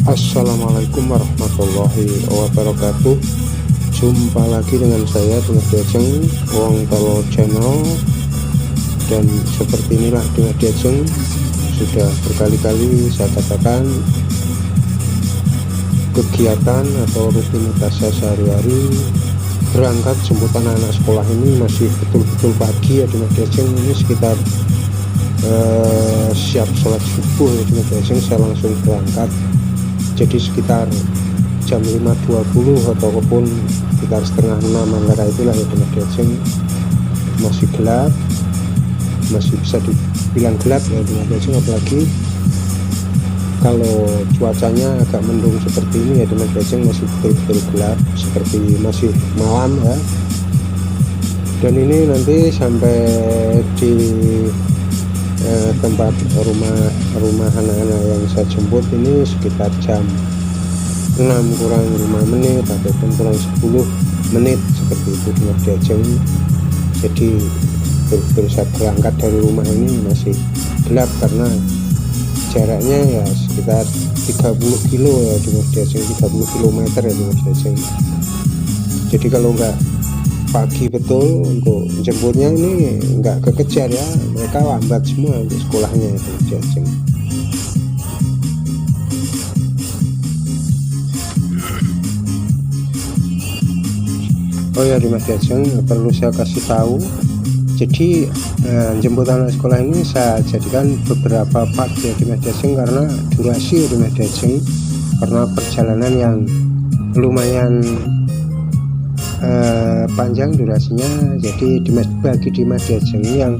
Assalamualaikum warahmatullahi wabarakatuh. Jumpa lagi dengan saya Dimas Diajeng, Wong Tolo Channel. Dan seperti inilah Dimas Diajeng sudah berkali-kali saya katakan, kegiatan atau rutinitas saya sehari-hari berangkat jemputan anak sekolah ini masih betul-betul pagi ya Dimas Diajeng. Ini sekitar siap sholat subuh ya Dimas Diajeng, saya langsung berangkat. Jadi sekitar jam 5.20 ataupun sekitar setengah 6 antara itulah ya Dimas Diajeng. Masih gelap, masih bisa dibilang gelap ya Dimas Diajeng, apalagi kalau cuacanya agak mendung seperti ini ya Dimas Diajeng, masih betul-betul gelap seperti masih malam ya. Dan ini nanti sampai di tempat rumah anak-anak yang saya jemput ini sekitar jam 6 kurang 5 menit ataupun kurang 10 menit seperti itu Dimas Diajeng. Jadi betul-betul saya berangkat dari rumah ini masih gelap karena jaraknya ya sekitar 30 kilo ya Dimas Diajeng, 30 km ya Dimas Diajeng. Jadi kalau enggak pagi betul untuk jemputnya ini enggak kekejar ya, mereka lambat semua untuk sekolahnya ya Dimas Diajeng. Oh ya Dimas Diajeng, perlu saya kasih tahu, jadi jemput anak sekolah ini saya jadikan beberapa part ya Dimas Diajeng karena durasi ya Dimas Diajeng, karena perjalanan yang lumayan panjang durasinya. Jadi bagi Dimas Diajeng yang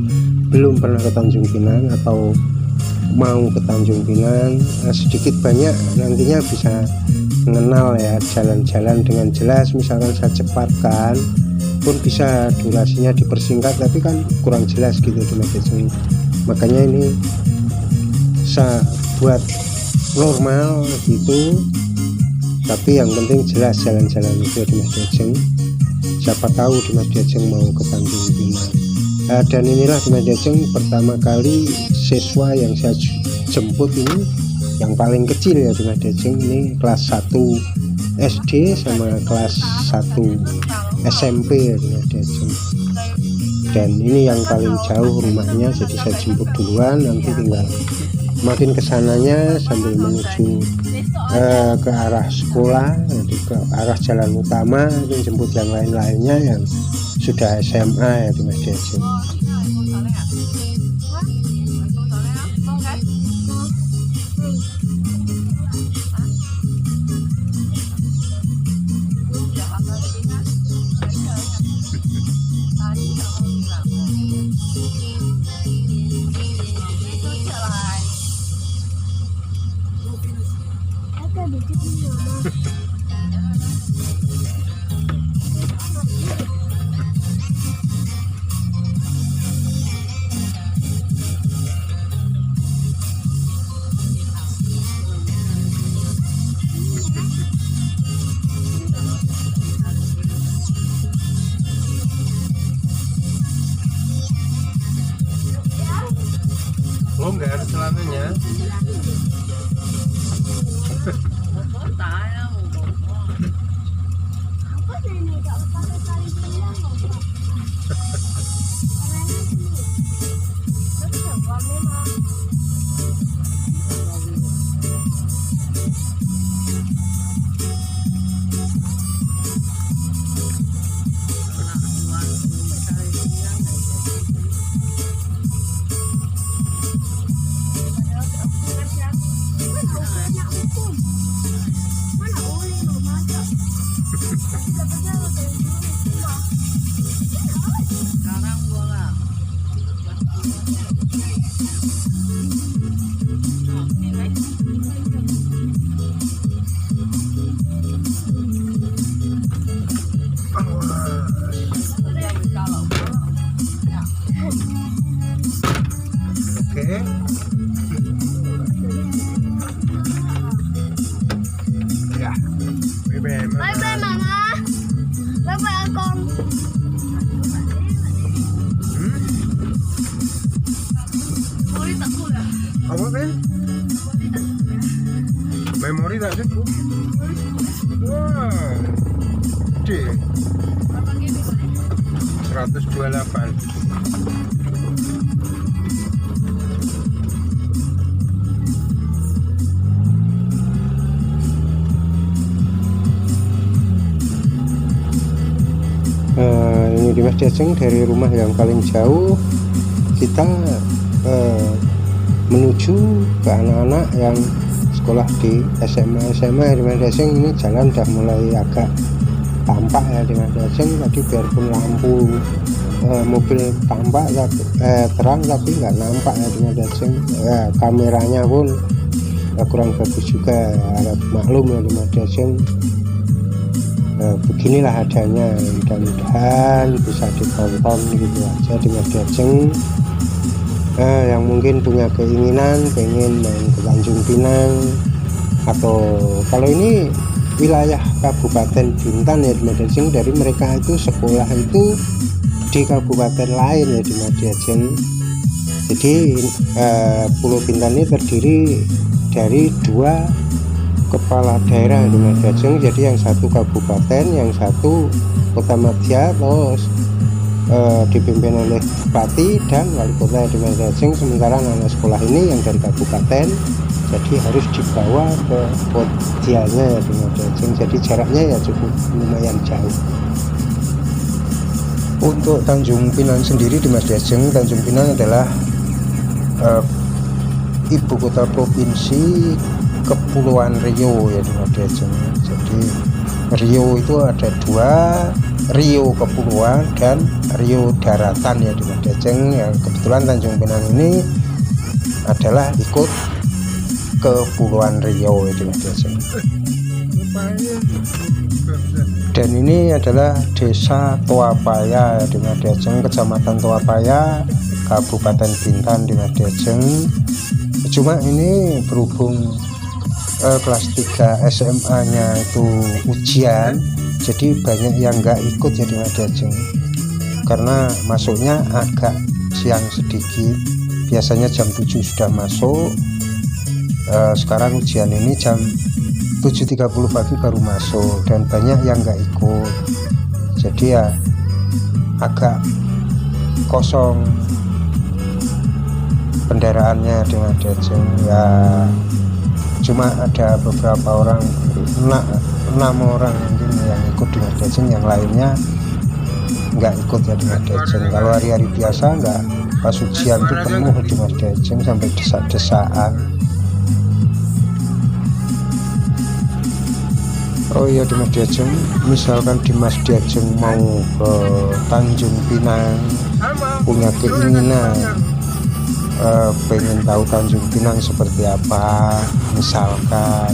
belum pernah ke Tanjung Pinang atau mau ke Tanjung Pinang, sedikit banyak nantinya bisa mengenal ya jalan-jalan dengan jelas. Misalkan saya cepatkan pun bisa durasinya dipersingkat, tapi kan kurang jelas gitu Dimas Diajeng. Makanya ini saya buat normal gitu, tapi yang penting jelas jalan-jalan itu Dimas Diajeng. Siapa tahu Dimas Diajeng mau ke Tanjung Pinang. Dan inilah Dimas Diajeng pertama kali siswa yang saya jemput ini yang paling kecil ya Dimas Diajeng, ini kelas 1 SD sama kelas 1 SMP ya Dimas Diajeng. Dan ini yang paling jauh rumahnya, jadi saya jemput duluan, nanti tinggal makin kesananya sambil menuju ke arah sekolah, nanti ke arah jalan utama dan jemput yang lain-lainnya yang sudah SMA ya Dimas Diajeng. Lo nggak ada celananya? Bye bye mama. Bye bye. Apa kan? Memori tak cukup. Wah, gede. 128. Ini Dimas Diajeng dari rumah yang paling jauh kita menuju ke anak-anak yang sekolah di SMA Dimas Diajeng. Ini jalan udah mulai agak tampak ya Dimas Diajeng. Tadi biarpun lampu mobil tampak terang tapi nggak nampak ya Dimas Diajeng. Kameranya pun kurang bagus juga, harap maklum ya Dimas Diajeng. Beginilah adanya, mudah-mudahan bisa ditonton gitu aja Dimas Diajeng. Yang mungkin punya keinginan pengen main ke Tanjung Pinang, atau kalau ini wilayah Kabupaten Bintan ya Dimas Diajeng, dari mereka itu sekolah itu di kabupaten lain ya Dimas Diajeng. Jadi Pulau Bintan ini terdiri dari 2 kepala daerah Dimas Diajeng. Jadi yang satu kabupaten, yang satu kota madya, terus dipimpin oleh bupati dan wali kota Dimas Diajeng. Sementara anak sekolah ini yang dari kabupaten, jadi harus dibawa ke kodyanya Dimas Diajeng. Jadi jaraknya ya cukup lumayan jauh. Untuk Tanjung Pinang sendiri Dimas Diajeng, Tanjung Pinang adalah ibu kota provinsi Kepulauan Riau ya Dimas Diajeng. Jadi Riau itu ada 2, Riau Kepulauan dan Riau Daratan ya Dimas Diajeng. Yang kebetulan Tanjung Pinang ini adalah ikut Kepulauan Riau ya Dimas Diajeng. Dan ini adalah Desa Toapaya ya Dimas Diajeng, Kecamatan Toapaya, Kabupaten Bintan Dimas Diajeng. Cuma ini berhubung kelas 3 SMA nya itu ujian, jadi banyak yang nggak ikut ya Dimas Diajeng, karena masuknya agak siang sedikit. Biasanya jam 7 sudah masuk, sekarang ujian ini jam 7.30 pagi baru masuk, dan banyak yang nggak ikut, jadi ya agak kosong kendaraannya Dimas Diajeng. Ya cuma ada beberapa orang, 6 orang mungkin yang ikut Dimas Diajeng, yang lainnya nggak ikut ya Dimas Diajeng. Kalau hari-hari biasa nggak, pas ujian itu penuh Dimas Diajeng sampai desak-desaan. Oh iya Dimas Diajeng, misalkan Dimas Diajeng mau ke Tanjung Pinang, punya keinginan pengen tahu Tanjung Pinang seperti apa, misalkan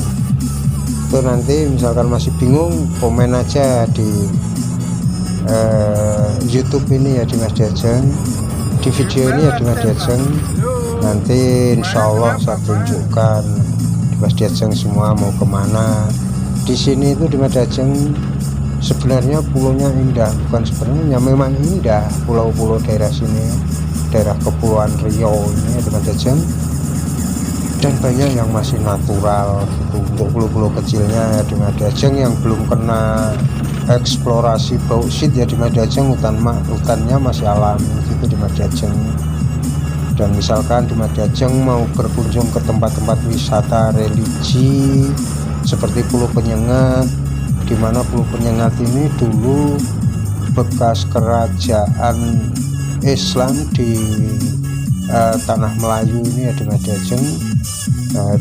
itu nanti misalkan masih bingung, komen aja di YouTube ini ya Dimas Diajeng, di video ini ya Dimas Diajeng. Nanti insya Allah saya tunjukkan Dimas Diajeng semua mau kemana. Di sini itu Dimas Diajeng sebenarnya pulaunya indah, bukan sebenarnya, memang indah pulau-pulau daerah sini, daerah Kepulauan Riau ini Dimas Diajeng. Dan banyak yang masih natural gitu. Untuk pulau-pulau kecilnya ya Dimas Diajeng yang belum kena eksplorasi bauksit ya Dimas Diajeng, hutannya masih alami gitu Dimas Diajeng. Dan misalkan Dimas Diajeng mau berkunjung ke tempat-tempat wisata religi seperti Pulau Penyengat, di mana Pulau Penyengat ini dulu bekas kerajaan Islam di tanah Melayu ini ya Dimas Diajeng.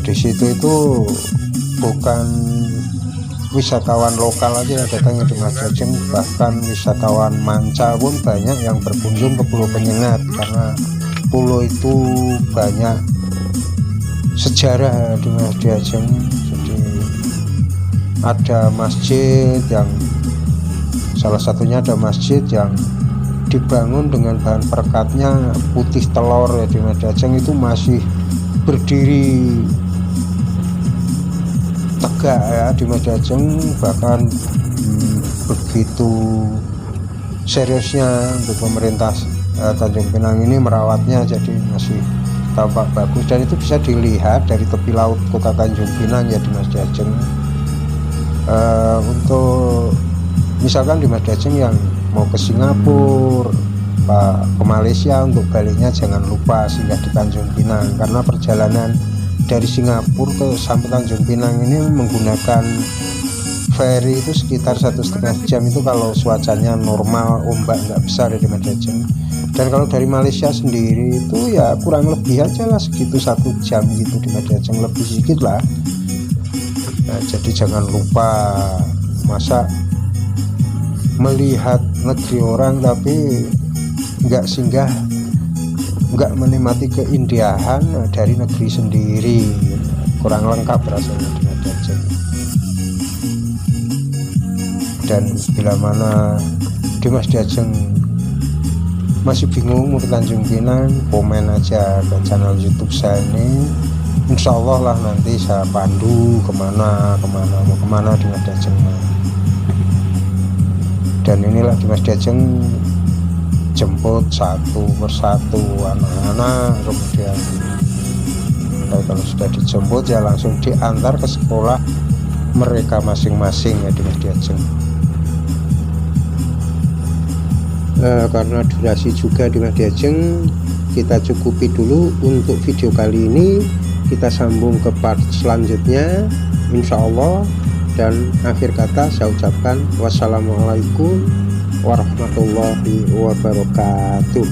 Di situ itu bukan wisatawan lokal aja yang datang ke Dimas Diajeng, bahkan wisatawan manca pun banyak yang berkunjung ke Pulau Penyengat, karena pulau itu banyak sejarah Dimas Diajeng. Jadi ada masjid yang salah satunya ada masjid yang dibangun dengan bahan perekatnya putih telur ya Dimas Diajeng, itu masih berdiri tegak ya Dimas Diajeng. Bahkan begitu seriusnya untuk pemerintah Tanjung Pinang ini merawatnya, jadi masih tampak bagus, dan itu bisa dilihat dari tepi laut Kota Tanjung Pinang ya Dimas Diajeng. Untuk misalkan Dimas Diajeng yang mau ke Singapura, ke Malaysia, untuk baliknya jangan lupa singgah di Tanjung Pinang, karena perjalanan dari Singapura ke sampai Tanjung Pinang ini menggunakan ferry itu sekitar 1,5 jam itu kalau cuacanya normal, ombak nggak besar ya Dimas Diajeng. Dan kalau dari Malaysia sendiri itu ya kurang lebih aja lah segitu 1 jam gitu Dimas Diajeng, lebih sedikit lah. Nah, jadi jangan lupa, masa melihat negeri orang tapi nggak singgah, nggak menikmati keindahan dari negeri sendiri, kurang lengkap rasanya Dimas Diajeng. Dan bila mana Dimas Diajeng masih bingung mau ke Tanjung Pinang, komen aja ke channel YouTube saya ini. Insya Allah lah nanti saya pandu kemana mau kemana Dimas Diajeng. Dan inilah Dimas Diajeng jemput satu persatu anak-anak, kemudian kalau sudah dijemput ya langsung diantar ke sekolah mereka masing-masing ya Dimas Diajeng. Karena durasi juga Dimas Diajeng, kita cukupi dulu untuk video kali ini. Kita sambung ke part selanjutnya insya Allah. Dan akhir kata saya ucapkan wassalamualaikum warahmatullahi wabarakatuh.